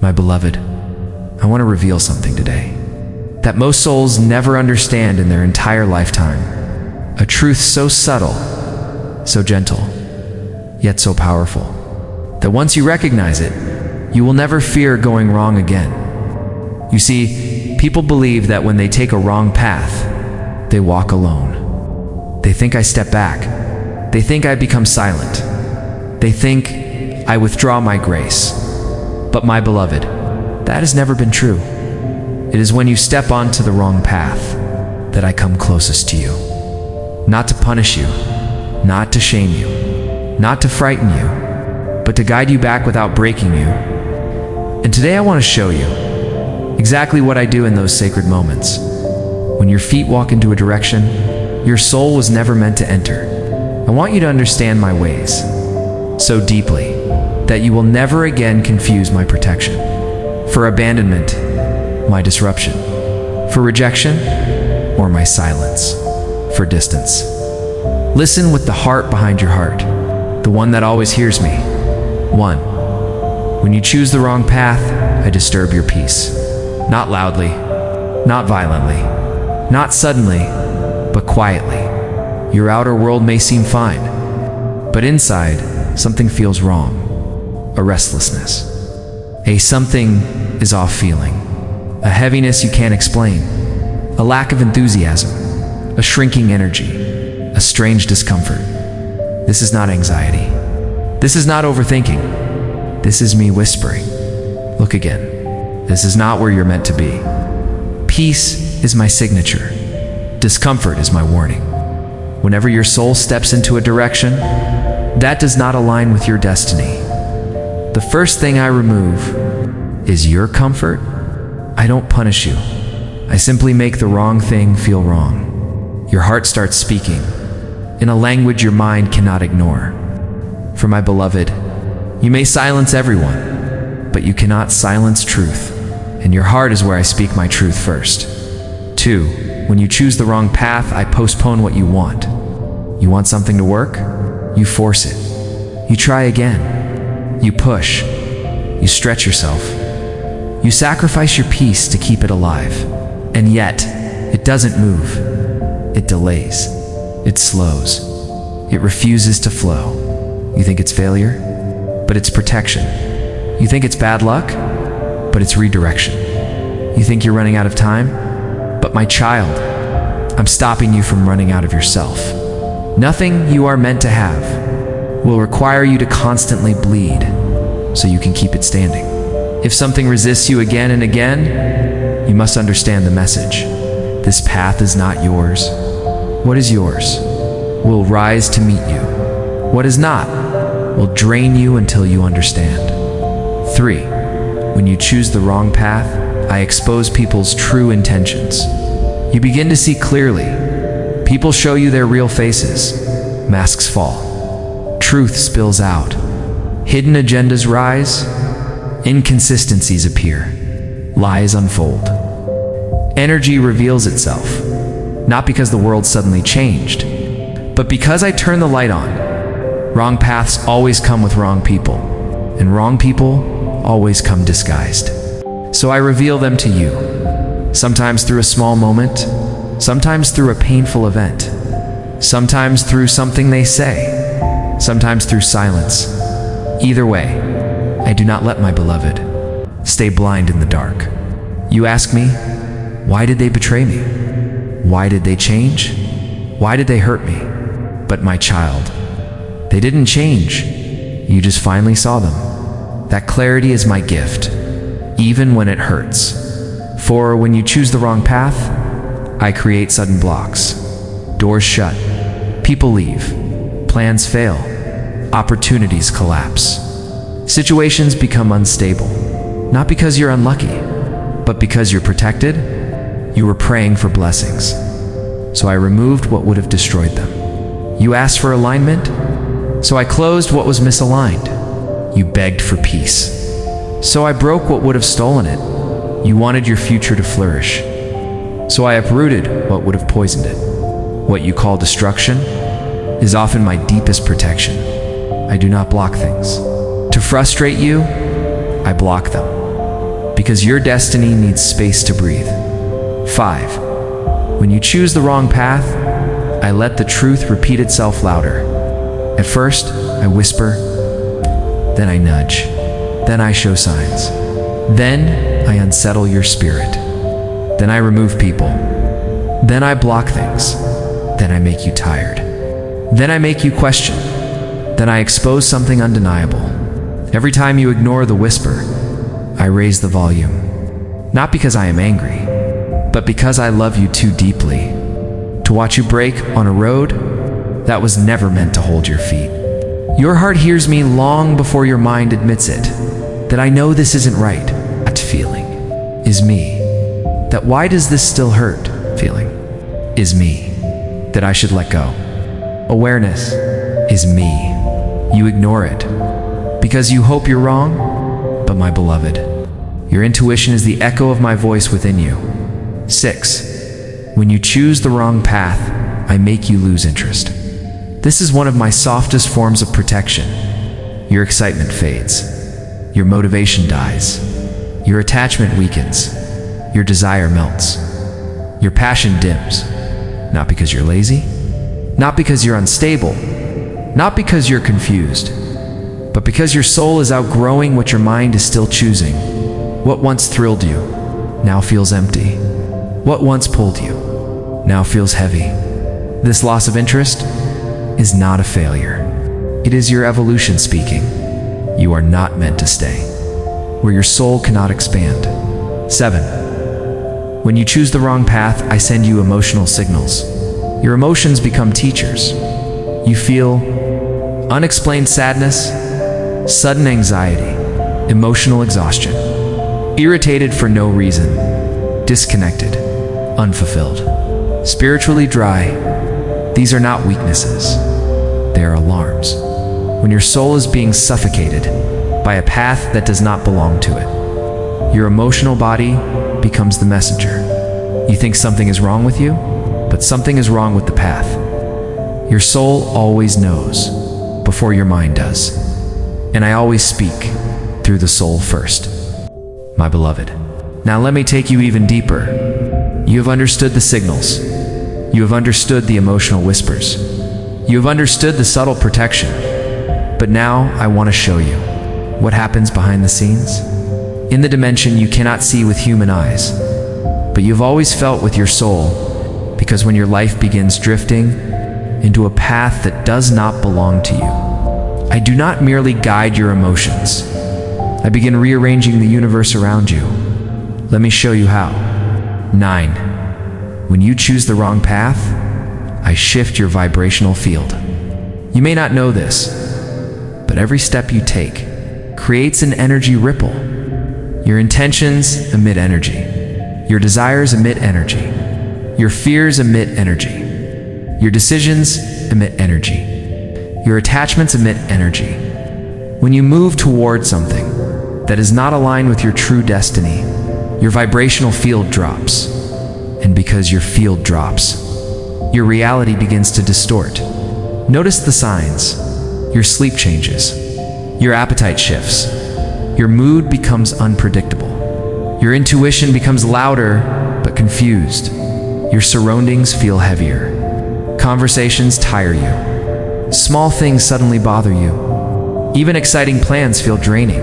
My beloved, I want to reveal something today that most souls never understand in their entire lifetime. A truth so subtle, so gentle, yet so powerful, that once you recognize it, you will never fear going wrong again. You see, people believe that when they take a wrong path, they walk alone. They think I step back. They think I become silent. They think I withdraw my grace. But my beloved, that has never been true. It is when you step onto the wrong path that I come closest to you. Not to punish you, not to shame you, not to frighten you, but to guide you back without breaking you. And today I want to show you exactly what I do in those sacred moments. When your feet walk into a direction your soul was never meant to enter, I want you to understand my ways so deeply that you will never again confuse my protection for abandonment, my disruption, for rejection, or my silence, for distance. Listen with the heart behind your heart, the one that always hears me. 1. When you choose the wrong path, I disturb your peace. Not loudly, not violently, not suddenly, but quietly. Your outer world may seem fine, but inside, something feels wrong. A restlessness. A something is off feeling. A heaviness you can't explain. A lack of enthusiasm. A shrinking energy. A strange discomfort. This is not anxiety. This is not overthinking. This is me whispering. Look again. This is not where you're meant to be. Peace is my signature. Discomfort is my warning. Whenever your soul steps into a direction that does not align with your destiny, the first thing I remove is your comfort. I don't punish you. I simply make the wrong thing feel wrong. Your heart starts speaking in a language your mind cannot ignore. For my beloved, you may silence everyone, but you cannot silence truth. And your heart is where I speak my truth first. 2. When you choose the wrong path, I postpone what you want. You want something to work? You force it. You try again. You push. You stretch yourself. You sacrifice your peace to keep it alive. And yet, it doesn't move. It delays. It slows. It refuses to flow. You think it's failure? But it's protection. You think it's bad luck? But it's redirection. You think you're running out of time? But my child, I'm stopping you from running out of yourself. Nothing you are meant to have will require you to constantly bleed so you can keep it standing. If something resists you again and again, you must understand the message. This path is not yours. What is yours will rise to meet you. What is not will drain you until you understand. 3. When you choose the wrong path, I expose people's true intentions. You begin to see clearly. People show you their real faces. Masks fall. Truth spills out. Hidden agendas rise. Inconsistencies appear. Lies unfold. Energy reveals itself. Not because the world suddenly changed, but because I turn the light on. Wrong paths always come with wrong people, and wrong people always come disguised. So I reveal them to you, sometimes through a small moment, sometimes through a painful event, sometimes through something they say, sometimes through silence. Either way, I do not let my beloved stay blind in the dark. You ask me, why did they betray me? Why did they change? Why did they hurt me? But my child, they didn't change. You just finally saw them. That clarity is my gift, even when it hurts. For when you choose the wrong path, I create sudden blocks. Doors shut. People leave. Plans fail. Opportunities collapse. Situations become unstable. Not because you're unlucky, but because you're protected. You were praying for blessings. So I removed what would have destroyed them. You asked for alignment, so I closed what was misaligned. You begged for peace, so I broke what would have stolen it. You wanted your future to flourish, so I uprooted what would have poisoned it. What you call destruction is often my deepest protection. I do not block things. To frustrate you, I block them. because your destiny needs space to breathe. 5. When you choose the wrong path, I let the truth repeat itself louder. At first, I whisper, then I nudge, then I show signs. Then I unsettle your spirit. Then I remove people. Then I block things. Then I make you tired. Then I make you question. Then I expose something undeniable. Every time you ignore the whisper, I raise the volume. Not because I am angry, but because I love you too deeply to watch you break on a road that was never meant to hold your feet. Your heart hears me long before your mind admits it, that I know this isn't right. That feeling is me. That why does this still hurt feeling is me. That I should let go. Awareness is me. You ignore it because you hope you're wrong, but my beloved, your intuition is the echo of my voice within you. 6. When you choose the wrong path, I make you lose interest. This is one of my softest forms of protection. Your excitement fades. Your motivation dies. Your attachment weakens. Your desire melts. Your passion dims. Not because you're lazy, not because you're unstable, not because you're confused, but because your soul is outgrowing what your mind is still choosing. What once thrilled you now feels empty. What once pulled you now feels heavy. This loss of interest is not a failure. It is your evolution speaking. You are not meant to stay where your soul cannot expand. 7. When you choose the wrong path, I send you emotional signals. Your emotions become teachers. You feel unexplained sadness, sudden anxiety, emotional exhaustion, irritated for no reason, disconnected, unfulfilled, spiritually dry. These are not weaknesses. They are alarms. When your soul is being suffocated by a path that does not belong to it, your emotional body becomes the messenger. You think something is wrong with you, but something is wrong with the path. Your soul always knows before your mind does, and I always speak through the soul first. My beloved, now let me take you even deeper. You have understood the signals. You have understood the emotional whispers. You have understood the subtle protection. But now I want to show you what happens behind the scenes. In the dimension you cannot see with human eyes, but you've always felt with your soul, because when your life begins drifting into a path that does not belong to you, I do not merely guide your emotions. I begin rearranging the universe around you. Let me show you how. 9. When you choose the wrong path, I shift your vibrational field. You may not know this, but every step you take creates an energy ripple. Your intentions emit energy. Your desires emit energy. Your fears emit energy. Your decisions emit energy. Your attachments emit energy. When you move toward something that is not aligned with your true destiny, your vibrational field drops. And because your field drops, your reality begins to distort. Notice the signs. Your sleep changes. Your appetite shifts. Your mood becomes unpredictable. Your intuition becomes louder but confused. Your surroundings feel heavier. Conversations tire you. Small things suddenly bother you. Even exciting plans feel draining.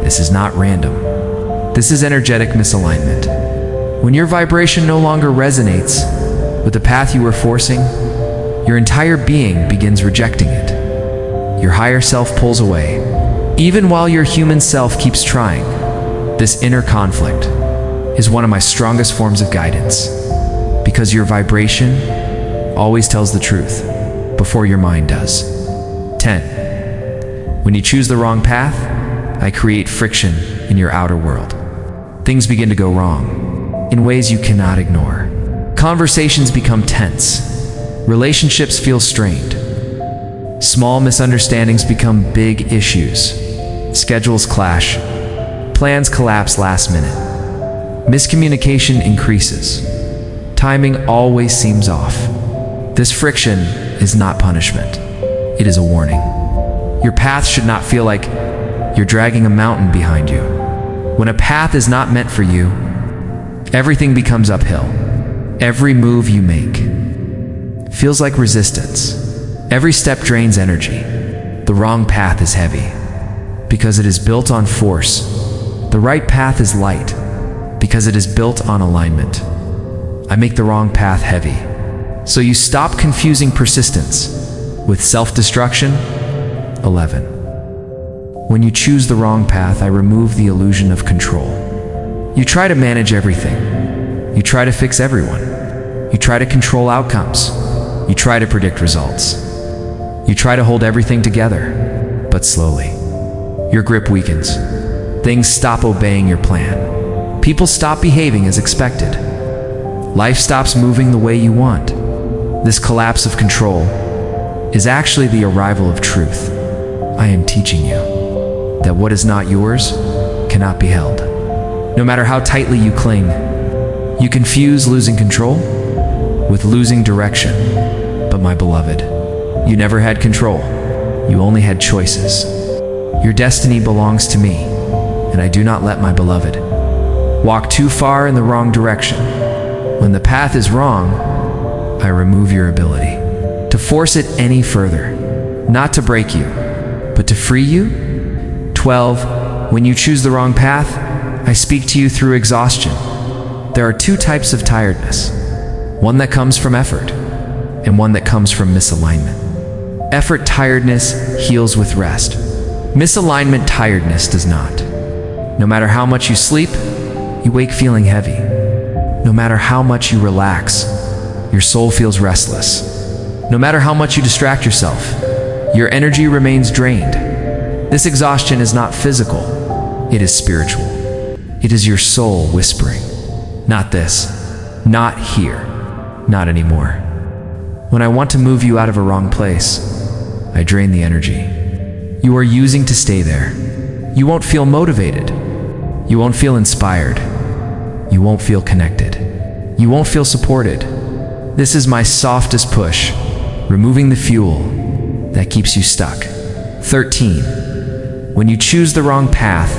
This is not random. This is energetic misalignment. When your vibration no longer resonates with the path you were forcing, your entire being begins rejecting it. Your higher self pulls away, even while your human self keeps trying. This inner conflict is one of my strongest forms of guidance, because your vibration always tells the truth before your mind does. 10. When you choose the wrong path, I create friction in your outer world. Things begin to go wrong in ways you cannot ignore. Conversations become tense. Relationships feel strained. Small misunderstandings become big issues. Schedules clash. Plans collapse last minute. Miscommunication increases. Timing always seems off. This friction is not punishment. It is a warning. Your path should not feel like you're dragging a mountain behind you. When a path is not meant for you, everything becomes uphill. Every move you make feels like resistance. Every step drains energy. The wrong path is heavy because it is built on force. The right path is light because it is built on alignment. I make the wrong path heavy. So you stop confusing persistence with self-destruction. 11. When you choose the wrong path, I remove the illusion of control. You try to manage everything. You try to fix everyone. You try to control outcomes. You try to predict results. You try to hold everything together, but slowly, your grip weakens. Things stop obeying your plan. People stop behaving as expected. Life stops moving the way you want. This collapse of control is actually the arrival of truth. I am teaching you that what is not yours cannot be held. No matter how tightly you cling, you confuse losing control with losing direction. But my beloved, you never had control. You only had choices. Your destiny belongs to me, and I do not let my beloved walk too far in the wrong direction. When the path is wrong, I remove your ability to force it any further, not to break you, but to free you. 12. When you choose the wrong path, I speak to you through exhaustion. There are two types of tiredness, one that comes from effort and one that comes from misalignment. Effort tiredness heals with rest. Misalignment tiredness does not. No matter how much you sleep, you wake feeling heavy. No matter how much you relax, your soul feels restless. No matter how much you distract yourself, your energy remains drained. This exhaustion is not physical, it is spiritual. It is your soul whispering, not this, not here, not anymore. When I want to move you out of a wrong place, I drain the energy you are using to stay there. You won't feel motivated. You won't feel inspired. You won't feel connected. You won't feel supported. This is my softest push, removing the fuel that keeps you stuck. 13. When you choose the wrong path,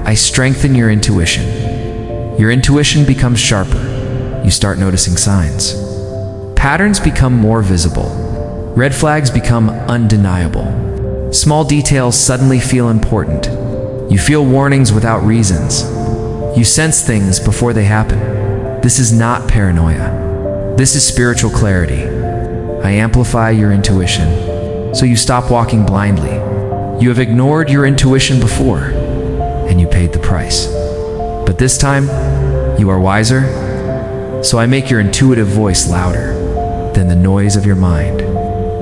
I strengthen your intuition. Your intuition becomes sharper. You start noticing signs. Patterns become more visible. Red flags become undeniable. Small details suddenly feel important. You feel warnings without reasons. You sense things before they happen. This is not paranoia. This is spiritual clarity. I amplify your intuition, so you stop walking blindly. You have ignored your intuition before, and you paid the price. But this time, you are wiser, so I make your intuitive voice louder than the noise of your mind.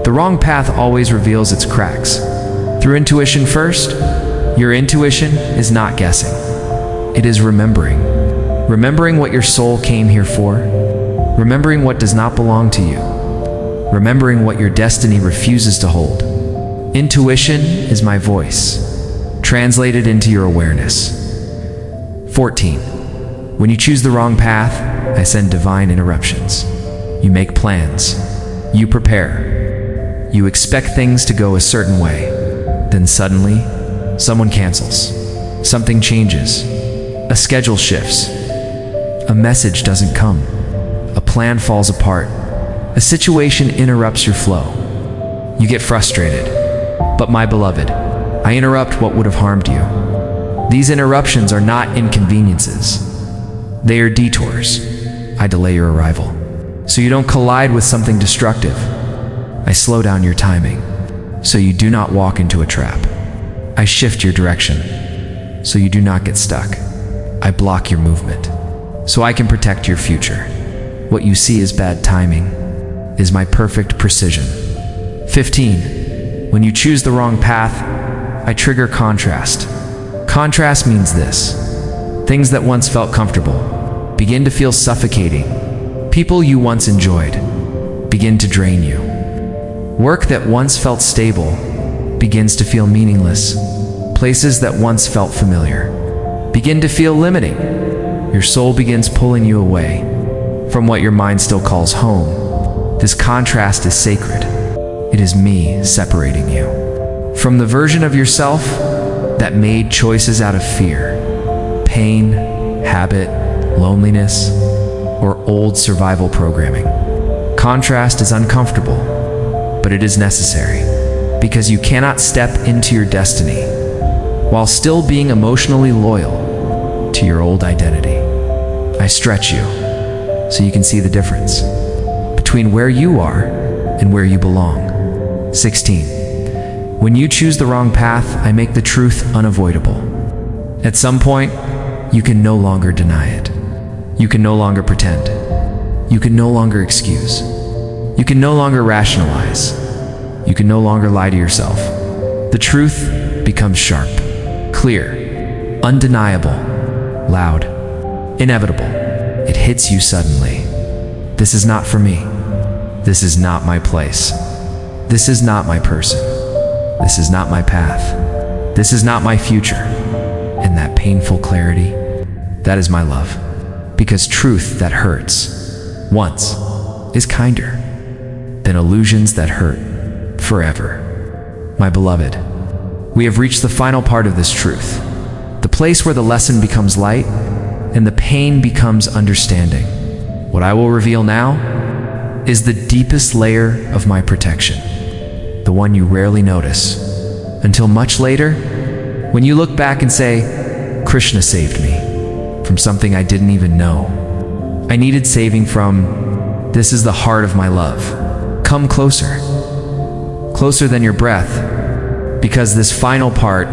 The wrong path always reveals its cracks. Through intuition first, your intuition is not guessing. It is remembering. Remembering what your soul came here for. Remembering what does not belong to you. Remembering what your destiny refuses to hold. Intuition is my voice, translated into your awareness. 14. When you choose the wrong path, I send divine interruptions. You make plans. You prepare. You expect things to go a certain way. Then suddenly, someone cancels. Something changes. A schedule shifts. A message doesn't come. A plan falls apart. A situation interrupts your flow. You get frustrated. But my beloved, I interrupt what would have harmed you. These interruptions are not inconveniences. They are detours. I delay your arrival, so you don't collide with something destructive. I slow down your timing, so you do not walk into a trap. I shift your direction, so you do not get stuck. I block your movement, so I can protect your future. What you see as bad timing is my perfect precision. 15. When you choose the wrong path, I trigger contrast. Contrast means this: things that once felt comfortable begin to feel suffocating. People you once enjoyed begin to drain you. Work that once felt stable begins to feel meaningless. Places that once felt familiar begin to feel limiting. Your soul begins pulling you away from what your mind still calls home. This contrast is sacred. It is me separating you from the version of yourself that made choices out of fear, pain, habit, loneliness, or old survival programming. Contrast is uncomfortable, but it is necessary, because you cannot step into your destiny while still being emotionally loyal to your old identity. I stretch you so you can see the difference between where you are and where you belong. 16. When you choose the wrong path, I make the truth unavoidable. At some point, you can no longer deny it. You can no longer pretend. You can no longer excuse. You can no longer rationalize. You can no longer lie to yourself. The truth becomes sharp, clear, undeniable, loud, inevitable. It hits you suddenly. This is not for me. This is not my place. This is not my person. This is not my path. This is not my future. And that painful clarity, that is my love. Because truth that hurts once is kinder than illusions that hurt forever. My beloved, we have reached the final part of this truth, the place where the lesson becomes light and the pain becomes understanding. What I will reveal now is the deepest layer of my protection, the one you rarely notice, until much later, when you look back and say, Krishna saved me from something I didn't even know. I needed saving from. This is the heart of my love. Come closer, closer than your breath, because this final part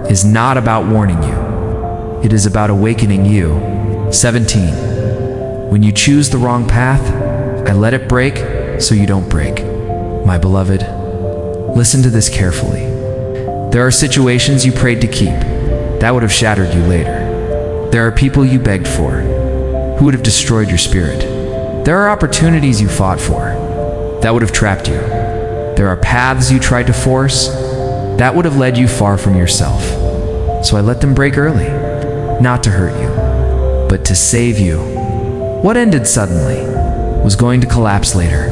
is not about warning you. It is about awakening you. 17. When you choose the wrong path, I let it break so you don't break. My beloved, listen to this carefully. There are situations you prayed to keep that would have shattered you later. There are people you begged for who would have destroyed your spirit. There are opportunities you fought for that would have trapped you. There are paths you tried to force that would have led you far from yourself. So I let them break early, not to hurt you, but to save you. What ended suddenly was going to collapse later,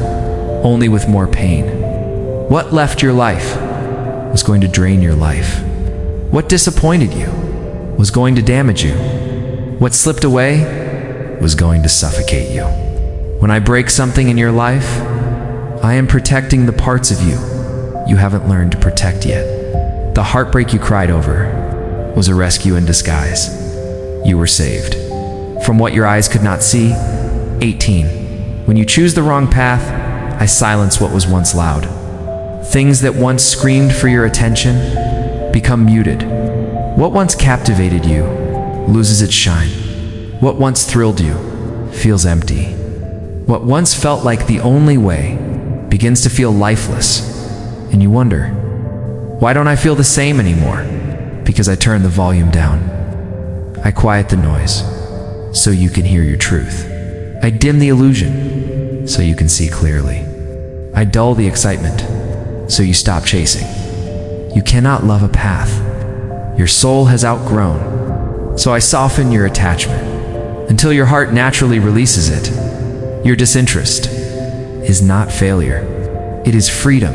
only with more pain. What left your life was going to drain your life. What disappointed you was going to damage you. What slipped away was going to suffocate you. When I break something in your life, I am protecting the parts of you haven't learned to protect yet. The heartbreak you cried over was a rescue in disguise. You were saved from what your eyes could not see. 18. When you choose the wrong path, I silence what was once loud. Things that once screamed for your attention become muted. What once captivated you loses its shine. What once thrilled you feels empty. What once felt like the only way begins to feel lifeless, and you wonder, why don't I feel the same anymore? Because I turn the volume down. I quiet the noise so you can hear your truth. I dim the illusion so you can see clearly. I dull the excitement so you stop chasing. You cannot love a path your soul has outgrown, so I soften your attachment until your heart naturally releases it. Your disinterest is not failure, it is freedom.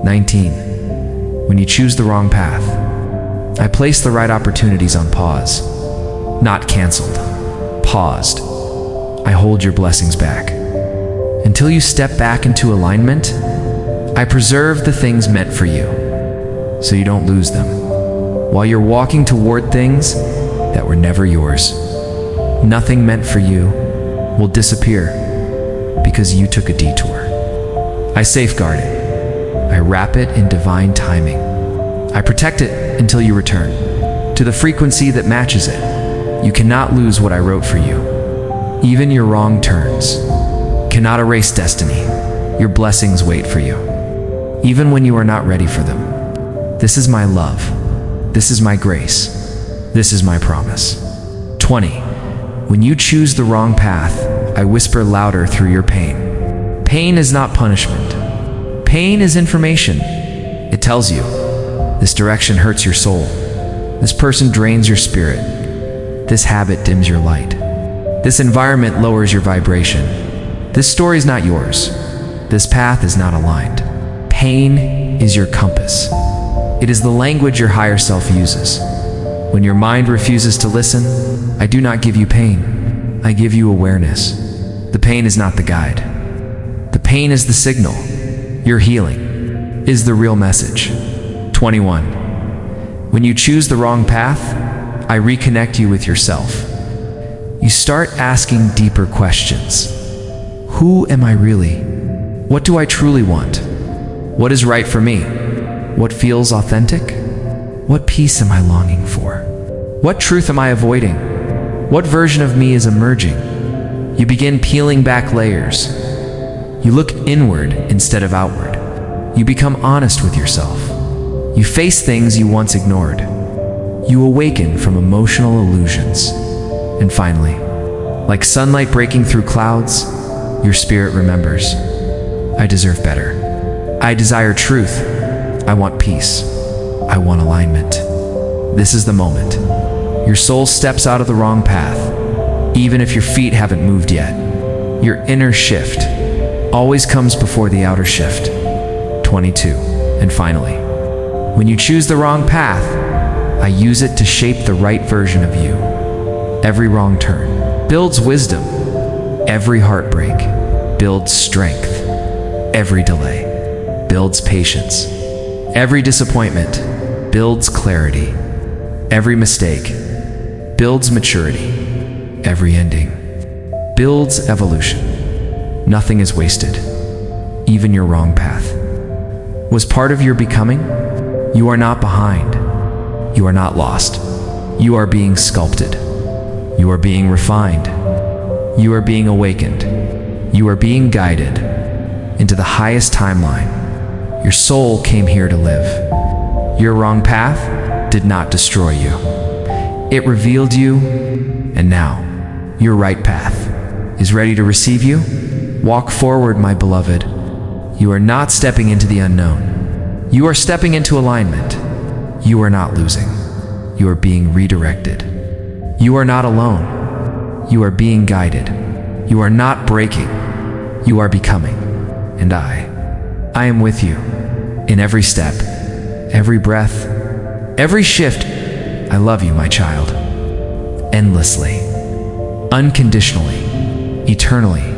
19. When you choose the wrong path, I place the right opportunities on pause. Not canceled, paused. I hold your blessings back. Until you step back into alignment, I preserve the things meant for you, so you don't lose them, while you're walking toward things that were never yours. Nothing meant for you will disappear because you took a detour. I safeguard it. I wrap it in divine timing. I protect it until you return to the frequency that matches it. You cannot lose what I wrote for you. Even your wrong turns cannot erase destiny. Your blessings wait for you, even when you are not ready for them. This is my love. This is my grace. This is my promise. 20. When you choose the wrong path, I whisper louder through your pain. Pain is not punishment. Pain is information. It tells you, this direction hurts your soul. This person drains your spirit. This habit dims your light. This environment lowers your vibration. This story is not yours. This path is not aligned. Pain is your compass. It is the language your higher self uses. When your mind refuses to listen, I do not give you pain. I give you awareness. The pain is not the guide. The pain is the signal. Your healing is the real message. 21. When you choose the wrong path, I reconnect you with yourself. You start asking deeper questions. Who am I really? What do I truly want? What is right for me? What feels authentic? What peace am I longing for? What truth am I avoiding? What version of me is emerging? You begin peeling back layers. You look inward instead of outward. You become honest with yourself. You face things you once ignored. You awaken from emotional illusions. And finally, like sunlight breaking through clouds, your spirit remembers. I deserve better. I desire truth. I want peace. I want alignment. This is the moment. Your soul steps out of the wrong path, even if your feet haven't moved yet. Your inner shift always comes before the outer shift. 22. And finally, when you choose the wrong path, I use it to shape the right version of you. Every wrong turn builds wisdom. Every heartbreak builds strength. Every delay builds patience. Every disappointment builds clarity. Every mistake builds maturity. Every ending builds evolution. Nothing is wasted. Even your wrong path was part of your becoming. You are not behind. You are not lost. You are being sculpted. You are being refined. You are being awakened. You are being guided into the highest timeline. Your soul came here to live. Your wrong path did not destroy you. It revealed you, and now your right path is ready to receive you. Walk forward, my beloved. You are not stepping into the unknown. You are stepping into alignment. You are not losing. You are being redirected. You are not alone. You are being guided. You are not breaking. You are becoming. And I am with you in every step, every breath, every shift. I love you, my child, endlessly, unconditionally, eternally.